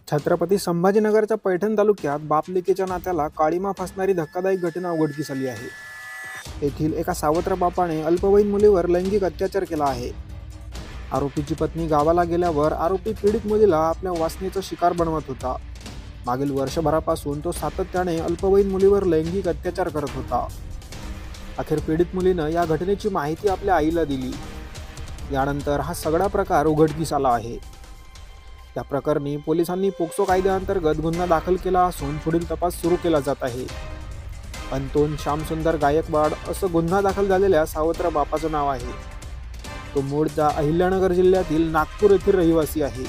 छत्रपती संभाजीनगरच्या पैठण तालुक्यात बापलेकीच्या नात्याला काळीमा फासणारी धक्कादायक घटना उघडकीस आली आहे। येथील एका सावत्र बापाने अल्पवयीन मुलीवर लैंगिक अत्याचार केला आहे। आरोपीची पत्नी गावाला गेल्यावर आरोपी पीडित मुलीला आपल्या वासनेचा शिकार बनवत होता। मागील वर्षभरापासून तो सातत्याने अल्पवयीन मुलीवर लैंगिक अत्याचार करत होता। अखेर पीडित मुलीनं या घटनेची माहिती आपल्या आईला दिली। यानंतर हा सगळा प्रकार उघडकीस आला आहे। त्या प्रकरणी पोलिसांनी पोक्सो कायद्याअंतर्गत गुन्हा दाखल केला असून पुढील तपास सुरू केला जात आहे। अंतोन श्यामसुंदर गायकवाड असं गुन्हा दाखल झालेल्या सावत्र बापाचं नाव आहे। तो मूळचा अहिल्यानगर जिल्ह्यातील नागपूर येथील रहिवासी आहे।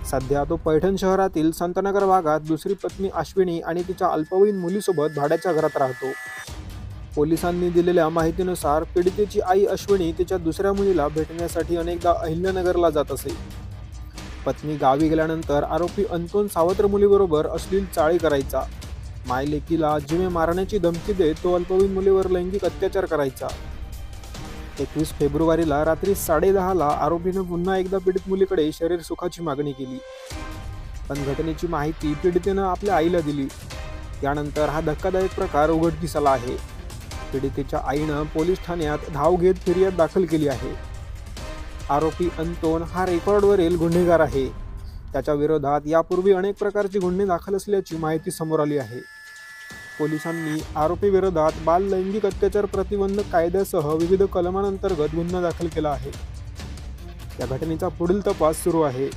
सध्या तो पैठण शहरातील संतनगर भागात दुसरी पत्नी अश्विनी आणि तिच्या अल्पवयीन मुलीसोबत भाड्याच्या घरात राहतो। पोलिसांनी दिलेल्या माहितीनुसार पीडितेची आई अश्विनी तिच्या दुसऱ्या मुलीला भेटण्यासाठी अनेकदा अहिल्यानगरला जात असे। पत्नी गावी गेल्यानंतर आरोपी अंतोन सावत्र मुलीबरोबर अश्लील चाळी करायचा। मायलेकीला जीवे मारण्याची धमकी देत तो अल्पवयीन मुलीवर लैंगिक अत्याचार करायचा। 21 फेब्रुवारीला रात्री 10:30ला आरोपीने पुन्हा एकदा पीडित मुलीकडे शरीर सुखाची मागणी केली, पण घटनेची माहिती पीडितेनं आपल्या आईला दिली। यानंतर हा धक्कादायक प्रकार उघडकीस आला आहे। पीडितेच्या आईनं पोलीस ठाण्यात धाव घेत फिर्याद दाखल केली आहे। आरोपी अंतोन हा रेकॉर्डवरील गुन्हेगार आहे। त्याच्या विरोधात यापूर्वी अनेक प्रकारचे गुन्हे दाखल असल्याची माहिती समोर आली आहे। पोलिसांनी आरोपी विरोधात बाल लैंगिक अत्याचार प्रतिबंधक कायद्यासह विविध कलमांअंतर्गत गुन्हा दाखल केला आहे। या घटनेचा पुढील तपास सुरू आहे।